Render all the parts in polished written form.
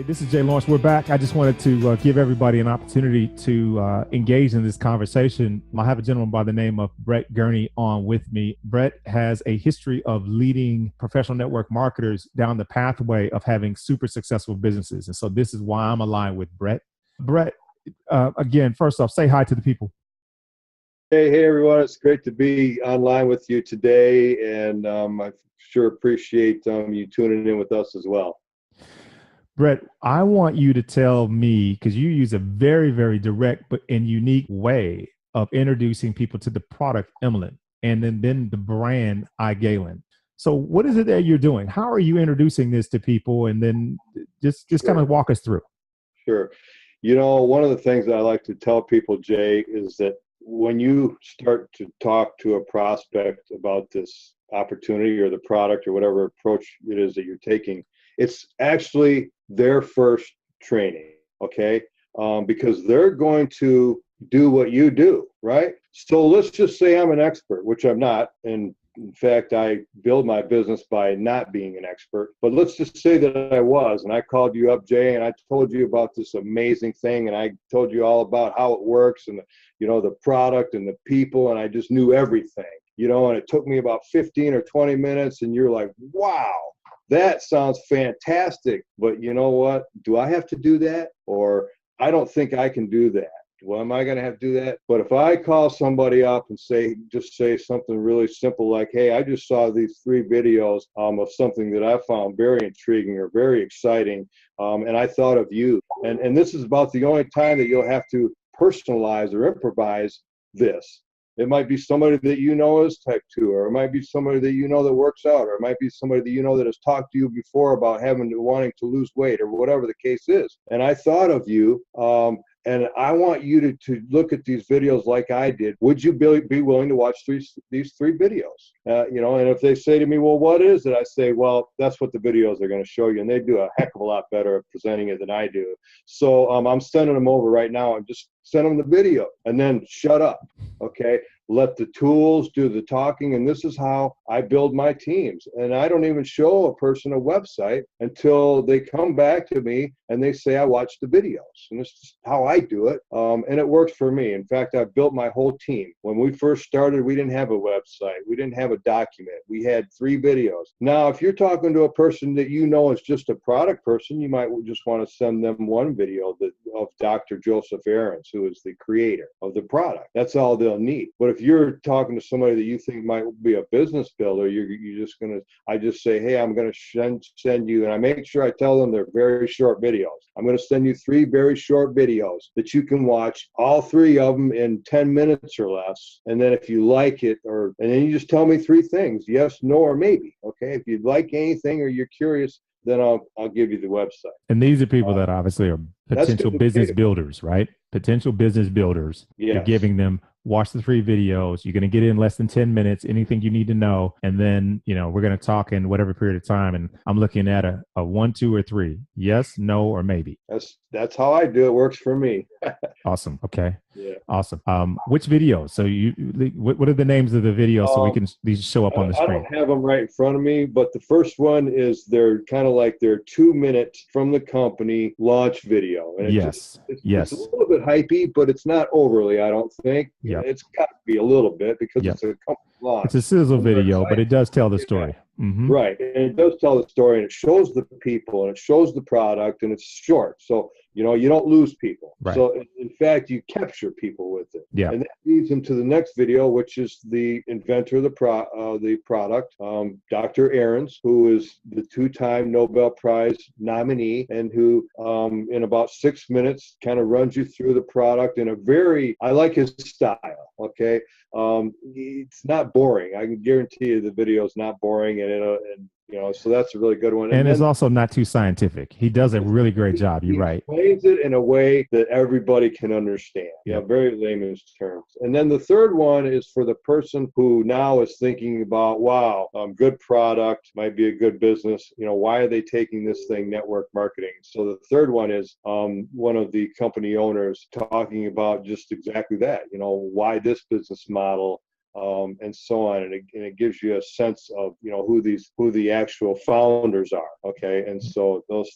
This is Jey Lawrence. We're back. I just wanted to give everybody an opportunity to engage in this conversation. I have a gentleman by the name of Brett Gurney on with me. Brett has a history of leading professional network marketers down the pathway of having super successful businesses. And so this is why I'm aligned with Brett. Brett, again, first off, say hi to the people. Hey, everyone. It's great to be online with you today. And I sure appreciate you tuning in with us as well. Brett, I want you to tell me, because you use a very, very direct but and unique way of introducing people to the product Emlyn and then the brand iGalen. So what is it that you're doing? How are you introducing this to people? And then just kind of walk us through. Sure. You know, one of the things that I like to tell people, Jay, is that when you start to talk to a prospect about this opportunity or the product or whatever approach it is that you're taking, it's actually their first training, okay? Because they're going to do what you do, right? So let's just say I'm an expert, which I'm not. And in fact, I build my business by not being an expert. But let's just say that I was, and I called you up, Jay, and I told you about this amazing thing, and I told you all about how it works and, the product and the people, and I just knew everything, and it took me about 15 or 20 minutes, and you're like, wow. That sounds fantastic, but you know what? Do I have to do that? Or I don't think I can do that. Well, am I going to have to do that? But if I call somebody up and say something really simple like, hey, I just saw these 3 videos of something that I found very intriguing or very exciting, and I thought of you. And this is about the only time that you'll have to personalize or improvise this. It might be somebody that is type 2, or it might be somebody that that works out, or it might be somebody that that has talked to you before about wanting to lose weight, or whatever the case is. And I thought of you, and I want you to look at these videos like I did. Would you be willing to watch these 3 videos? And if they say to me, well, what is it? I say, well, that's what the videos are going to show you. And they do a heck of a lot better at presenting it than I do. So I'm sending them over right now, and just send them the video and then shut up. Okay. Let the tools do the talking. And this is how I build my teams. And I don't even show a person a website until they come back to me and they say, I watched the videos. And this is how I do it. And it works for me. In fact, I've built my whole team. When we first started, we didn't have a website. We didn't have a document. We had 3 videos. Now, if you're talking to a person that is just a product person, you might just want to send them 1 video of Dr. Joseph Aarons, who is the creator of the product. That's all they'll need. But if you're talking to somebody that you think might be a business builder, I just say, hey, I'm going to send you, and I make sure I tell them they're very short videos. I'm going to send you 3 very short videos that you can watch, all 3 of them in 10 minutes or less. And then if you like it, and then you just tell me 3 things, yes, no, or maybe. Okay. If you like anything or you're curious, then I'll give you the website. And these are people that obviously are potential business builders, right? Potential business builders. Yes. You're giving them, watch the 3 videos. You're going to get in less than 10 minutes, anything you need to know. And then, we're going to talk in whatever period of time. And I'm looking at a 1, 2, or 3. Yes, no, or maybe. That's how I do it. Works for me. Awesome. Okay. Yeah. Awesome. Which videos? So what are the names of the videos so we can these show up on the screen? I don't have them right in front of me, but the first one is they're kind of like their 2-minute from the company launch video. And yes. It's a little bit hypey, but it's not overly, I don't think. Yeah. It's got to be a little bit because it's a company launch. It's a sizzle video, but it does tell the story. Mm-hmm. Right. And it does tell the story, and it shows the people, and it shows the product, and it's short. So, you don't lose people. Right. So, in fact, you capture people with it. Yeah. And that leads them to the next video, which is the inventor of the product, Dr. Aarons, who is the 2-time Nobel Prize nominee, and who, in about 6 minutes, kind of runs you through the product in I like his style. Okay. It's not boring. I can guarantee you the video is not boring, so that's a really good one. And it's also not too scientific. He does a really great job. You're right. He explains it in a way that everybody can understand. Very layman's terms. And then the third one is for the person who now is thinking about, wow, good product, might be a good business. Why are they taking this thing, network marketing? So the third one is one of the company owners talking about just exactly that. Why this business model and so on. And it gives you a sense of, who the actual founders are. Okay. And so those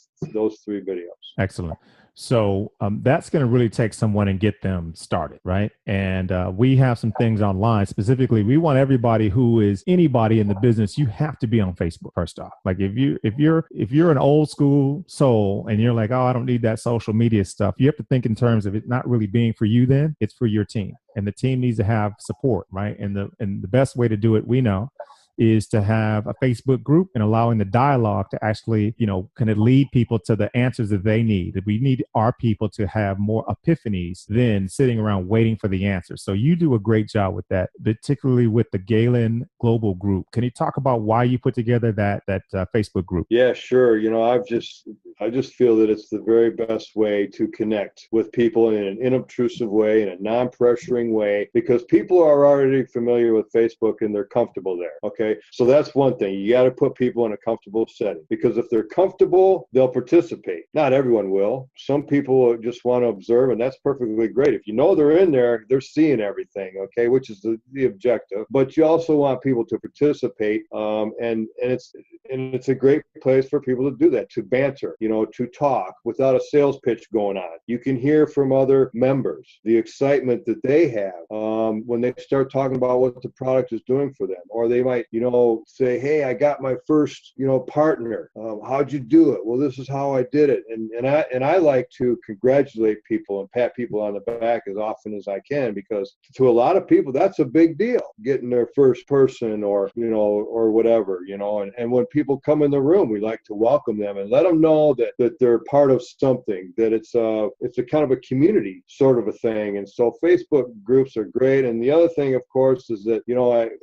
3 videos. Excellent. So that's going to really take someone and get them started, right? And we have some things online. Specifically, we want everybody who is anybody in the business. You have to be on Facebook first off. Like if you're an old school soul and you're like, oh, I don't need that social media stuff. You have to think in terms of it not really being for you. Then it's for your team, and the team needs to have support, right? And the best way to do it, we know, is to have a Facebook group and allowing the dialogue to actually, kind of lead people to the answers that they need. We need our people to have more epiphanies than sitting around waiting for the answers. So you do a great job with that, particularly with the iGalen Global Group. Can you talk about why you put together that Facebook group? Yeah, sure. I just feel that it's the very best way to connect with people in an inobtrusive way, in a non-pressuring way, because people are already familiar with Facebook and they're comfortable there. Okay. So that's one thing. You got to put people in a comfortable setting, because if they're comfortable, they'll participate. Not everyone will. Some people just want to observe, and that's perfectly great. If you know they're in there, they're seeing everything. Okay. Which is the objective, but you also want people to participate. And it's a great place for people to do that, to banter, to talk without a sales pitch going on. You can hear from other members the excitement that they have when they start talking about what the product is doing for them, or they might, say, hey, I got my first, partner. How'd you do it? Well, this is how I did it. And I like to congratulate people and pat people on the back as often as I can, because to a lot of people, that's a big deal, getting their first person or whatever, and when people come in the room, we like to welcome them and let them know that they're part of something, that it's a kind of a community sort of a thing. And so Facebook groups are great. And the other thing, of course, is that,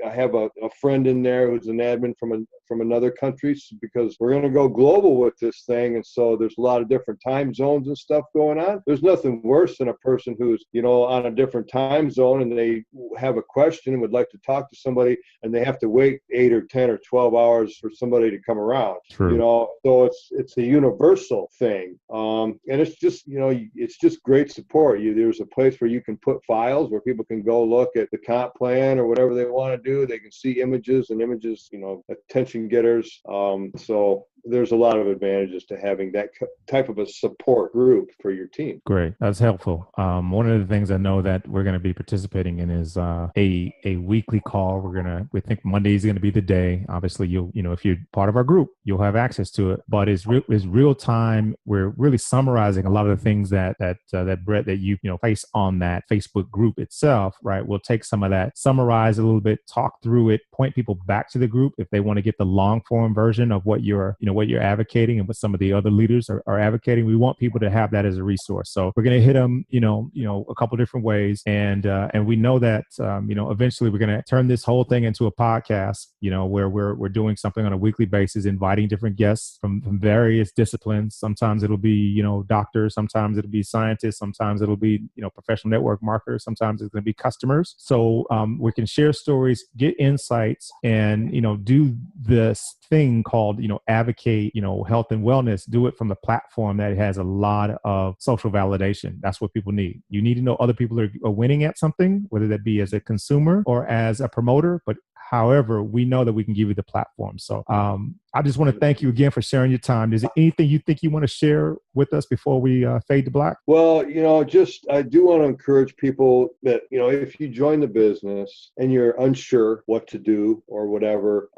I have a friend in there who's an admin from another country, because we're going to go global with this thing. And so there's a lot of different time zones and stuff going on. There's nothing worse than a person who's, on a different time zone and they have a question and would like to talk to somebody, and they have to wait 8 or 10 or 12 hours for somebody to come around. True. So it's a universal thing. And it's just, it's just great support. There's a place where you can put files where people can go look at the comp plan or whatever they want to do. They can see images, attention getters. So there's a lot of advantages to having that type of a support group for your team. Great. That's helpful. One of the things I know that we're going to be participating in is a weekly call. We think Monday is going to be the day. Obviously, if you're part of our group, you'll have access to it, but it's real time. We're really summarizing a lot of the things that Brett, that you place on that Facebook group itself, right? We'll take some of that, summarize a little bit, talk through it, point people back to the group if they want to get the long form version of what you're advocating and what some of the other leaders are advocating. We want people to have that as a resource. So we're going to hit them, a couple different ways. And we know that, eventually we're going to turn this whole thing into a podcast, where we're doing something on a weekly basis, inviting different guests from various disciplines. Sometimes it'll be, doctors, sometimes it'll be scientists, sometimes it'll be, professional network marketers, sometimes it's going to be customers. So we can share stories, get insights, and, do this thing called, advocate, health and wellness, do it from the platform that has a lot of social validation. That's what people need. You need to know other people are winning at something, whether that be as a consumer or as a promoter, but however, we know that we can give you the platform. So I just want to thank you again for sharing your time. Is there anything you think you want to share with us before we fade to black? Well, I do want to encourage people that, if you join the business and you're unsure what to do or whatever,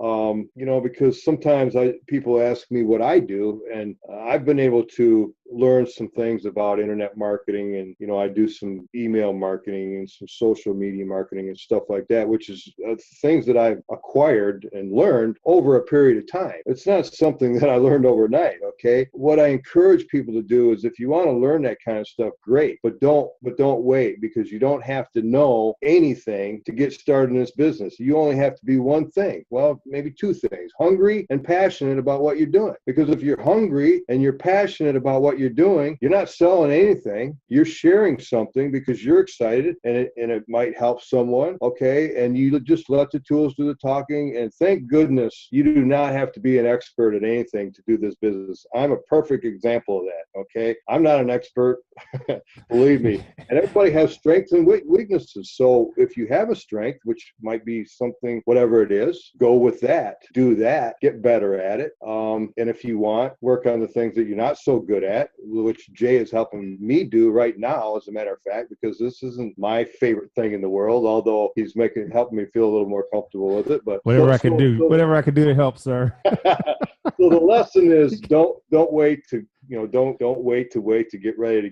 because sometimes people ask me what I do, and I've been able to learn some things about internet marketing, and I do some email marketing and some social media marketing and stuff like that, which is things that I've acquired and learned over a period of time. It's not something that I learned overnight. Okay, what I encourage people to do is, if you want to learn that kind of stuff, great, but don't wait, because you don't have to know anything to get started in this business. You only have to be one thing. Well, maybe 2 things: hungry and passionate about what you're doing. Because if you're hungry and you're passionate about what you're doing, you're not selling anything. You're sharing something because you're excited and it might help someone. Okay. And you just let the tools do the talking. And thank goodness you do not have to be an expert at anything to do this business. I'm a perfect example of that. Okay. I'm not an expert, believe me. And everybody has strengths and weaknesses. So if you have a strength, which might be something, whatever it is, go with that, do that, get better at it. And if you want, work on the things that you're not so good at, which Jey is helping me do right now, as a matter of fact, because this isn't my favorite thing in the world, although he's helping me feel a little more comfortable with it. But whatever I can do to help, sir. So the lesson is don't wait to don't wait to get ready.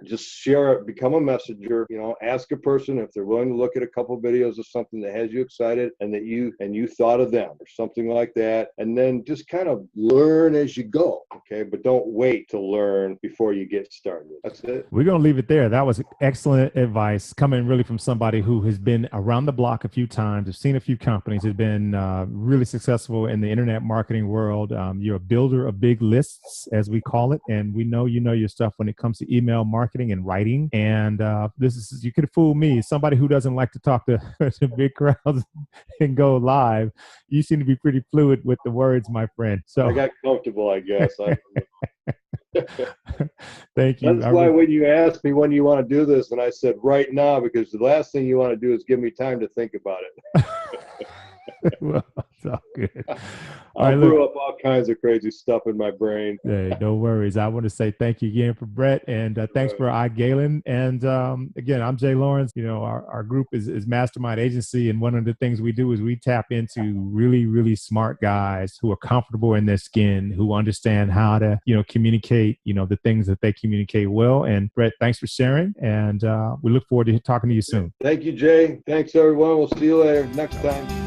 Just share it, become a messenger, ask a person if they're willing to look at a couple of videos of something that has you excited and that you thought of them or something like that. And then just kind of learn as you go. Okay. But don't wait to learn before you get started. That's it. We're going to leave it there. That was excellent advice coming really from somebody who has been around the block a few times, has seen a few companies, has been really successful in the internet marketing world. You're a builder of big lists, as we call it. And we know you know your stuff when it comes to email marketing and writing. And you could fool me, somebody who doesn't like to talk to, to big crowds and go live. You seem to be pretty fluid with the words, my friend. So I got comfortable, I guess. Thank you. That's why when you asked me when you want to do this, and I said right now, because the last thing you want to do is give me time to think about it. Well, it's all good. I threw up all kinds of crazy stuff in my brain. Hey, no worries. I want to say thank you again for Brett, and thanks for iGalen. And again, I'm Jey Lawrence. Our group is Mastermind Agency, and one of the things we do is we tap into really, really smart guys who are comfortable in their skin, who understand how to, communicate, the things that they communicate well. And Brett, thanks for sharing, and we look forward to talking to you soon. Thank you, Jey. Thanks, everyone. We'll see you later next time.